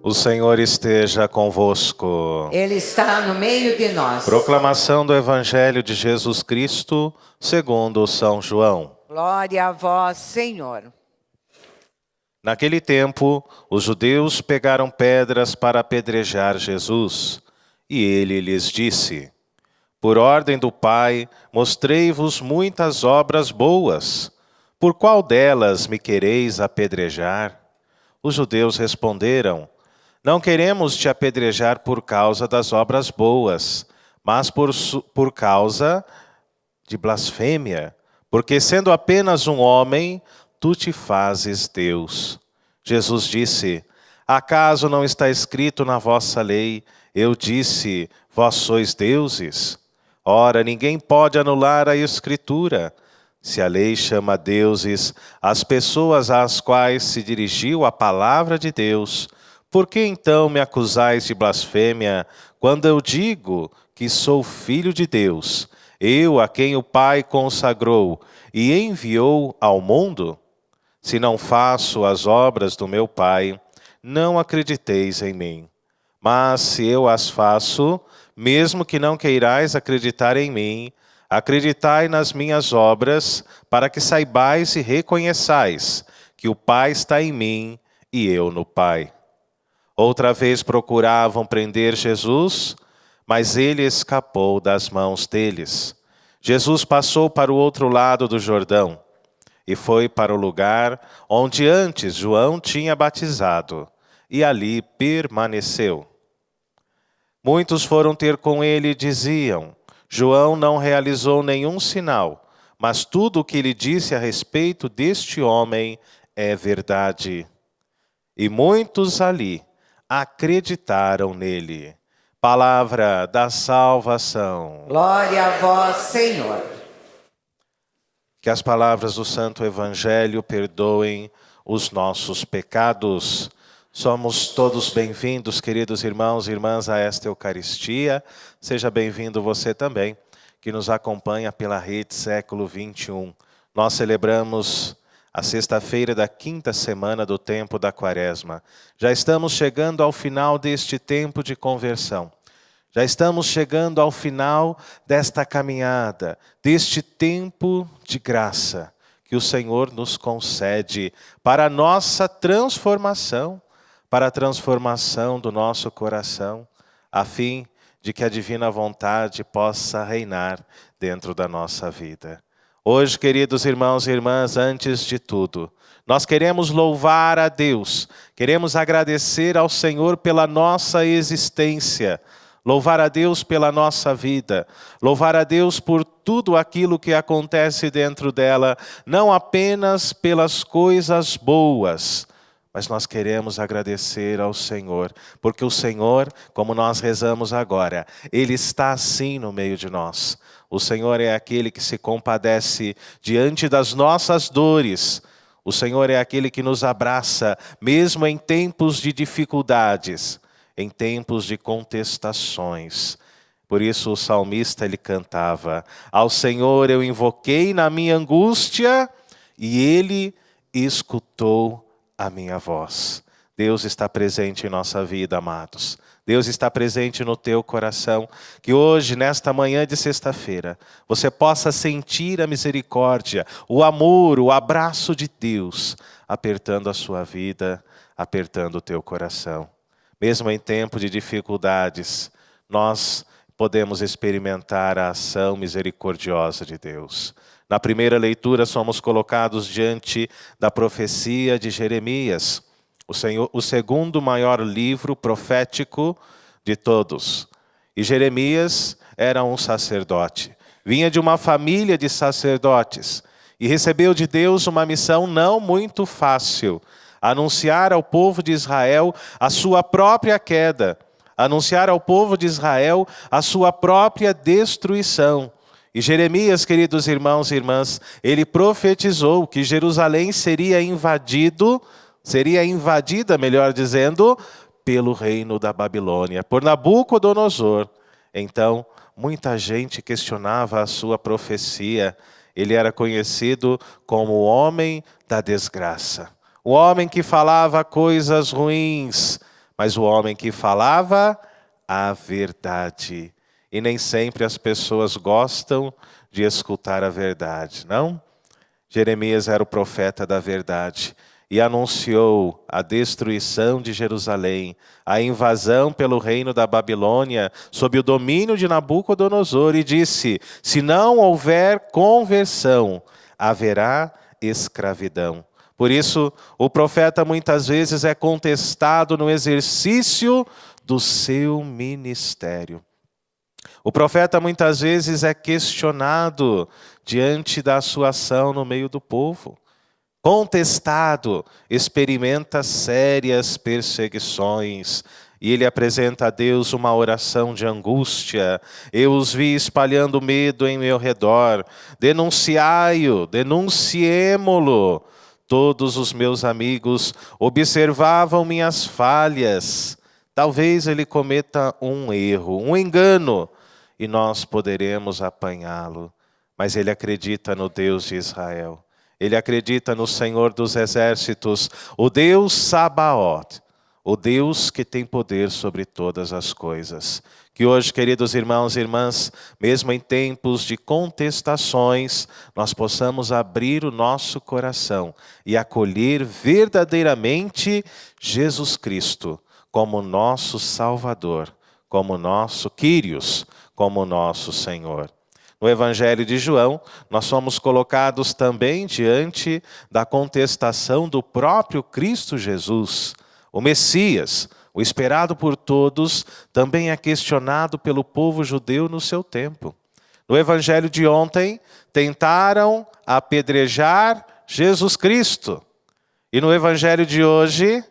O Senhor esteja convosco. Ele está no meio de nós. Proclamação do Evangelho de Jesus Cristo, segundo São João. Glória a vós, Senhor. Naquele tempo, os judeus pegaram pedras para apedrejar Jesus. E ele lhes disse: Por ordem do Pai, mostrei-vos muitas obras boas. Por qual delas me quereis apedrejar? Os judeus responderam: Não queremos te apedrejar por causa das obras boas, mas por causa de blasfêmia, porque sendo apenas um homem, tu te fazes Deus. Jesus disse: Acaso não está escrito na vossa lei, eu disse, vós sois deuses? Ora, ninguém pode anular a Escritura. Se a lei chama deuses as pessoas às quais se dirigiu a palavra de Deus, por que então me acusais de blasfêmia, quando eu digo que sou filho de Deus, eu a quem o Pai consagrou e enviou ao mundo? Se não faço as obras do meu Pai, não acrediteis em mim. Mas se eu as faço, mesmo que não queirais acreditar em mim, acreditai nas minhas obras, para que saibais e reconheçais que o Pai está em mim e eu no Pai. Outra vez procuravam prender Jesus, mas ele escapou das mãos deles. Jesus passou para o outro lado do Jordão e foi para o lugar onde antes João tinha batizado, e ali permaneceu. Muitos foram ter com ele e diziam: João não realizou nenhum sinal, mas tudo o que ele disse a respeito deste homem é verdade. E muitos ali acreditaram nele. Palavra da salvação. Glória a vós, Senhor. Que as palavras do Santo Evangelho perdoem os nossos pecados. Somos todos bem-vindos, queridos irmãos e irmãs, a esta Eucaristia. Seja bem-vindo você também, que nos acompanha pela rede Século XXI. Nós celebramos a sexta-feira da quinta semana do tempo da Quaresma. Já estamos chegando ao final deste tempo de conversão. Já estamos chegando ao final desta caminhada, deste tempo de graça que o Senhor nos concede para a nossa transformação, para a transformação do nosso coração, a fim de que a divina vontade possa reinar dentro da nossa vida. Hoje, queridos irmãos e irmãs, antes de tudo, nós queremos louvar a Deus, queremos agradecer ao Senhor pela nossa existência, louvar a Deus pela nossa vida, louvar a Deus por tudo aquilo que acontece dentro dela, não apenas pelas coisas boas, mas nós queremos agradecer ao Senhor, porque o Senhor, como nós rezamos agora, Ele está assim no meio de nós. O Senhor é aquele que se compadece diante das nossas dores. O Senhor é aquele que nos abraça, mesmo em tempos de dificuldades, em tempos de contestações. Por isso o salmista ele cantava: Ao Senhor eu invoquei na minha angústia e Ele escutou a minha voz. Deus está presente em nossa vida, amados. Deus está presente no teu coração. Que hoje, nesta manhã de sexta-feira, você possa sentir a misericórdia, o amor, o abraço de Deus, apertando a sua vida, apertando o teu coração. Mesmo em tempo de dificuldades, nós podemos experimentar a ação misericordiosa de Deus. Na primeira leitura, somos colocados diante da profecia de Jeremias, o segundo maior livro profético de todos. E Jeremias era um sacerdote, vinha de uma família de sacerdotes e recebeu de Deus uma missão não muito fácil: anunciar ao povo de Israel a sua própria queda, anunciar ao povo de Israel a sua própria destruição. E Jeremias, queridos irmãos e irmãs, ele profetizou que Jerusalém seria invadida, melhor dizendo, pelo reino da Babilônia, por Nabucodonosor. Então, muita gente questionava a sua profecia. Ele era conhecido como o homem da desgraça. O homem que falava coisas ruins, mas o homem que falava a verdade. E nem sempre as pessoas gostam de escutar a verdade, não? Jeremias era o profeta da verdade e anunciou a destruição de Jerusalém, a invasão pelo reino da Babilônia, sob o domínio de Nabucodonosor, e disse: se não houver conversão, haverá escravidão. Por isso, o profeta muitas vezes é contestado no exercício do seu ministério. O profeta muitas vezes é questionado diante da sua ação no meio do povo. Contestado, experimenta sérias perseguições. E ele apresenta a Deus uma oração de angústia. Eu os vi espalhando medo em meu redor. Denunciai-o, denunciemo-lo. Todos os meus amigos observavam minhas falhas. Talvez ele cometa um erro, um engano, e nós poderemos apanhá-lo. Mas ele acredita no Deus de Israel. Ele acredita no Senhor dos Exércitos, o Deus Sabaoth, o Deus que tem poder sobre todas as coisas. Que hoje, queridos irmãos e irmãs, mesmo em tempos de contestações, nós possamos abrir o nosso coração e acolher verdadeiramente Jesus Cristo como nosso Salvador, como nosso Kyrios, como nosso Senhor. No Evangelho de João, nós somos colocados também diante da contestação do próprio Cristo Jesus. O Messias, o esperado por todos, também é questionado pelo povo judeu no seu tempo. No Evangelho de ontem, tentaram apedrejar Jesus Cristo. E no Evangelho de hoje,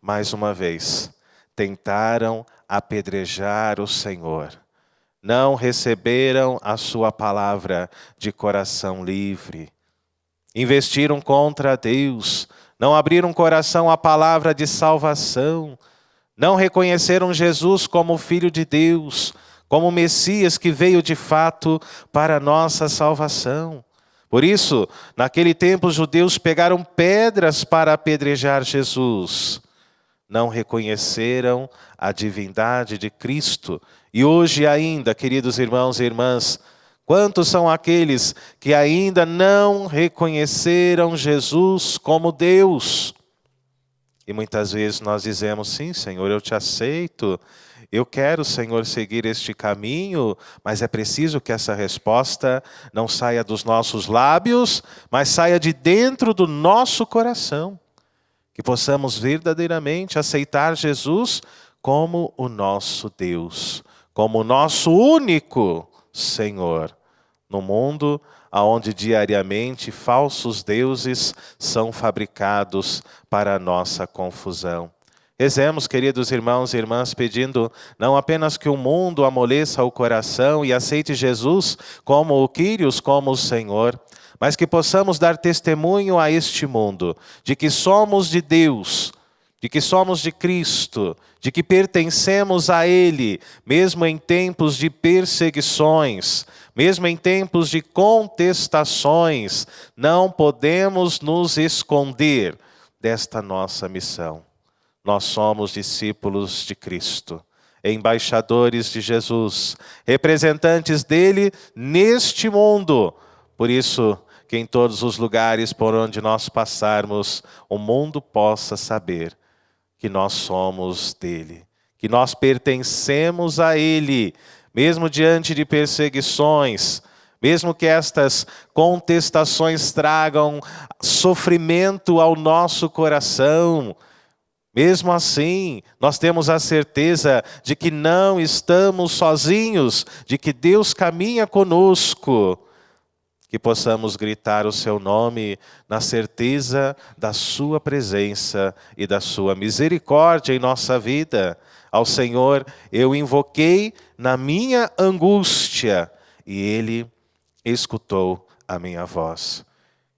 mais uma vez, tentaram apedrejar o Senhor. Não receberam a sua palavra de coração livre. Investiram contra Deus, não abriram coração à palavra de salvação, não reconheceram Jesus como Filho de Deus, como Messias que veio de fato para a nossa salvação. Por isso, naquele tempo os judeus pegaram pedras para apedrejar Jesus. Não reconheceram a divindade de Cristo. E hoje ainda, queridos irmãos e irmãs, quantos são aqueles que ainda não reconheceram Jesus como Deus? E muitas vezes nós dizemos, sim, Senhor, eu te aceito, eu quero, Senhor, seguir este caminho, mas é preciso que essa resposta não saia dos nossos lábios, mas saia de dentro do nosso coração. Que possamos verdadeiramente aceitar Jesus como o nosso Deus, como o nosso único Senhor, no mundo onde diariamente falsos deuses são fabricados para a nossa confusão. Rezemos, queridos irmãos e irmãs, pedindo não apenas que o mundo amoleça o coração e aceite Jesus como o Kyrios, como o Senhor, mas que possamos dar testemunho a este mundo de que somos de Deus, de que somos de Cristo, de que pertencemos a Ele, mesmo em tempos de perseguições, mesmo em tempos de contestações, não podemos nos esconder desta nossa missão. Nós somos discípulos de Cristo, embaixadores de Jesus, representantes dele neste mundo. Por isso, que em todos os lugares por onde nós passarmos, o mundo possa saber que nós somos dele, que nós pertencemos a ele, mesmo diante de perseguições, mesmo que estas contestações tragam sofrimento ao nosso coração. Mesmo assim, nós temos a certeza de que não estamos sozinhos, de que Deus caminha conosco. Que possamos gritar o seu nome na certeza da sua presença e da sua misericórdia em nossa vida. Ao Senhor eu invoquei na minha angústia e Ele escutou a minha voz.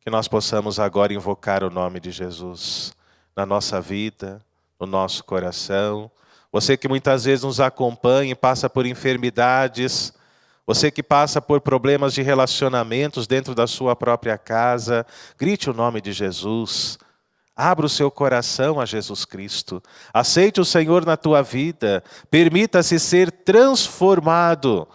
Que nós possamos agora invocar o nome de Jesus na nossa vida, no nosso coração. Você que muitas vezes nos acompanha e passa por enfermidades, você que passa por problemas de relacionamentos dentro da sua própria casa, grite o nome de Jesus. Abra o seu coração a Jesus Cristo. Aceite o Senhor na tua vida. Permita-se ser transformada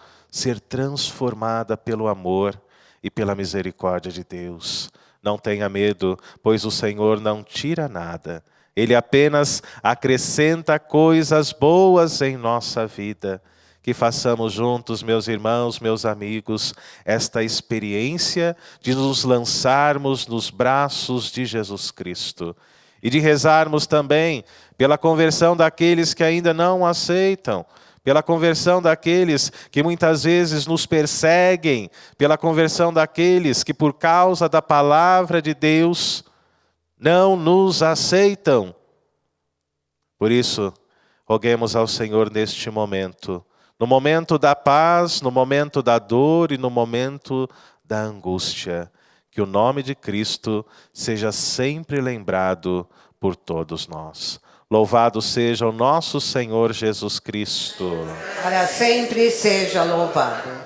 pelo amor e pela misericórdia de Deus. Não tenha medo, pois o Senhor não tira nada. Ele apenas acrescenta coisas boas em nossa vida. Que façamos juntos, meus irmãos, meus amigos, esta experiência de nos lançarmos nos braços de Jesus Cristo. E de rezarmos também pela conversão daqueles que ainda não aceitam, pela conversão daqueles que muitas vezes nos perseguem, pela conversão daqueles que por causa da palavra de Deus não nos aceitam. Por isso, roguemos ao Senhor neste momento, no momento da paz, no momento da dor e no momento da angústia, que o nome de Cristo seja sempre lembrado por todos nós. Louvado seja o nosso Senhor Jesus Cristo. Para sempre seja louvado.